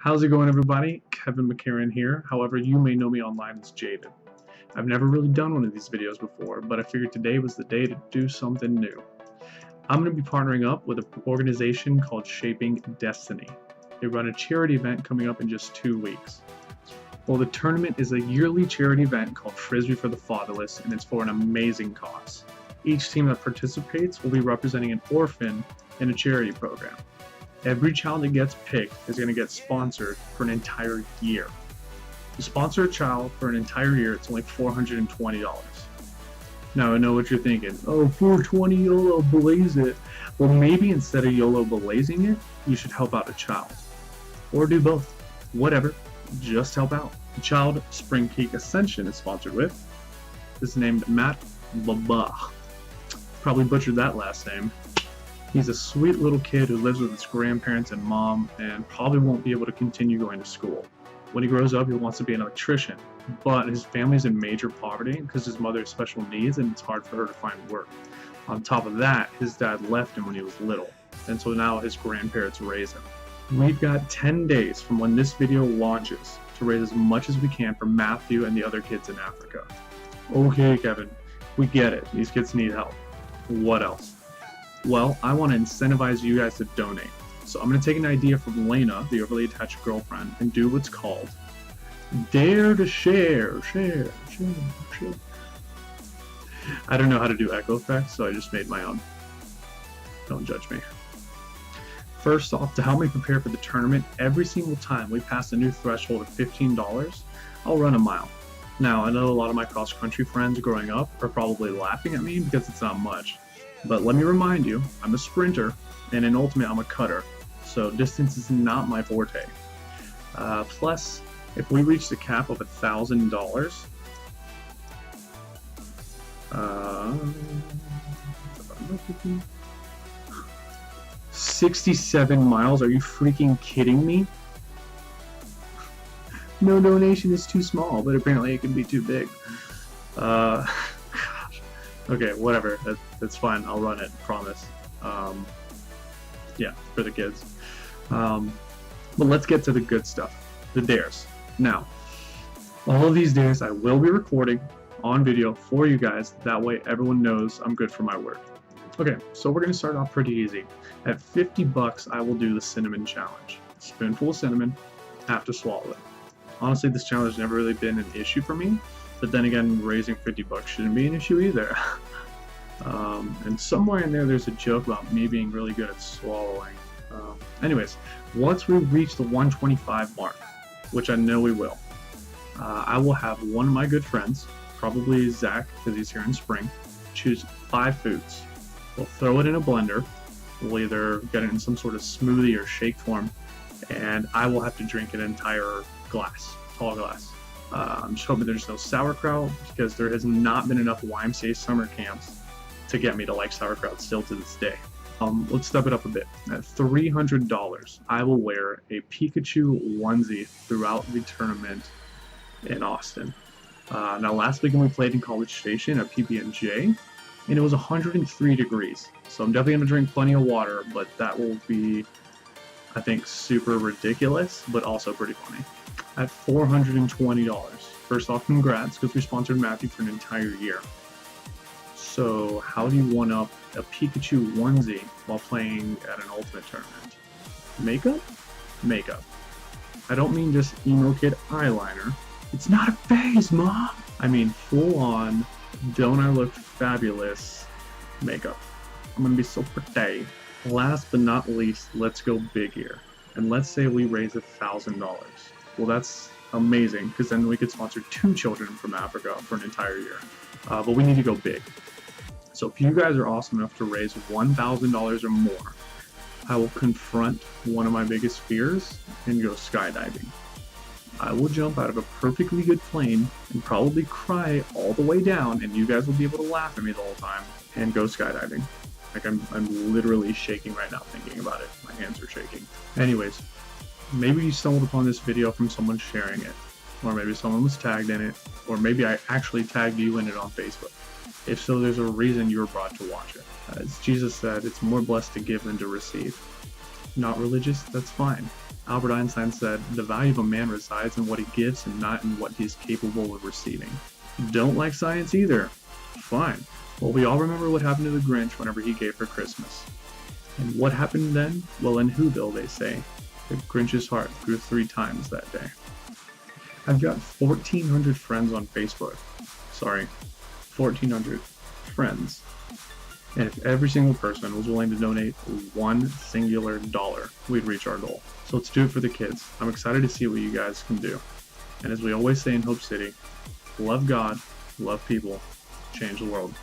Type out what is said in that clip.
How's it going, everybody? Kevin McCarran here. However, you may know me online as Jaden. I've never really done one of these videos before, but I figured today was the day to do something new. I'm going to be partnering up with an organization called Shaping Destiny. They run a charity event coming up in just 2 weeks. Well, the tournament is a yearly charity event called Frisbee for the Fatherless, and it's for an amazing cause. Each team that participates will be representing an orphan in a charity program. Every child that gets picked is going to get sponsored for an entire year. To sponsor a child for an entire year, it's only $420. Now, I know what you're thinking. Oh, $420 YOLO blaze it. Well, maybe instead of YOLO blazing it, you should help out a child. Or do both. Whatever. Just help out. The child Spring Peak Ascension is sponsored with is named Matt Baba. Probably butchered that last name. He's a sweet little kid who lives with his grandparents and mom and probably won't be able to continue going to school. When he grows up, he wants to be an electrician, but his family's in major poverty because his mother has special needs and it's hard for her to find work. On top of that, his dad left him when he was little, and so now his grandparents raise him. We've got 10 days from when this video launches to raise as much as we can for Matthew and the other kids in Africa. Okay, Kevin, we get it. These kids need help. What else? Well, I want to incentivize you guys to donate. So I'm going to take an idea from Lena, the overly attached girlfriend, and do what's called Dare to Share. I don't know how to do echo effects, so I just made my own. Don't judge me. First off, to help me prepare for the tournament, every single time we pass a new threshold of $15, I'll run a mile. Now, I know a lot of my cross-country friends growing up are probably laughing at me because it's not much. But let me remind you, I'm a sprinter, and in Ultimate I'm a cutter, so distance is not my forte. Plus, if we reach the cap of $1,000, 67 miles, are you freaking kidding me? No donation is too small, but apparently it can be too big. Okay, whatever. That's fine. I'll run it. Promise. Yeah, for the kids. But let's get to the good stuff. The dares. Now, all of these dares I will be recording on video for you guys. That way everyone knows I'm good for my word. Okay, so we're going to start off pretty easy. At $50, I will do the cinnamon challenge. Spoonful of cinnamon, have to swallow it. Honestly, this challenge has never really been an issue for me. But then again, raising $50 shouldn't be an issue either. And somewhere in there, there's a joke about me being really good at swallowing. Anyways, once we reach the 125 mark, which I know we will, I will have one of my good friends, probably Zach, because he's here in spring, choose 5 foods. We'll throw it in a blender. We'll either get it in some sort of smoothie or shake form, and I will have to drink an entire glass, tall glass. I'm just hoping there's no sauerkraut because there has not been enough YMCA summer camps to get me to like sauerkraut still to this day. Let's step it up a bit. At $300, I will wear a Pikachu onesie throughout the tournament in Austin. Now last weekend we played in College Station at PB&J and it was 103 degrees. So I'm definitely going to drink plenty of water, but that will be, I think, super ridiculous, but also pretty funny. At $420. First off, congrats, because we sponsored Matthew for an entire year. So how do you one-up a Pikachu onesie while playing at an Ultimate tournament? Makeup? Makeup. I don't mean just emo kid eyeliner. It's not a phase, Mom! I mean full-on, don't I look fabulous makeup. I'm gonna be so pretty. Last but not least, let's go big here. And let's say we raise $1,000. Well, that's amazing, because then we could sponsor 2 children from Africa for an entire year. But we need to go big. So if you guys are awesome enough to raise $1,000 or more, I will confront one of my biggest fears and go skydiving. I will jump out of a perfectly good plane and probably cry all the way down, and you guys will be able to laugh at me the whole time, and go skydiving. Like I'm literally shaking right now thinking about it. My hands are shaking. Anyways. Maybe you stumbled upon this video from someone sharing it, or maybe someone was tagged in it, or maybe I actually tagged you in it on Facebook. If so, there's a reason you were brought to watch it. As Jesus said, it's more blessed to give than to receive. Not religious? That's fine. Albert Einstein said, "The value of a man resides in what he gives and not in what he is capable of receiving." Don't like science either? Fine. Well, we all remember what happened to the Grinch whenever he gave her Christmas. And what happened then? Well, in Whoville, they say, the Grinch's heart grew 3 times that day. I've got 1,400 friends on Facebook. Sorry, 1,400 friends. And if every single person was willing to donate $1 singular dollar, we'd reach our goal. So let's do it for the kids. I'm excited to see what you guys can do. And as we always say in Hope City, love God, love people, change the world.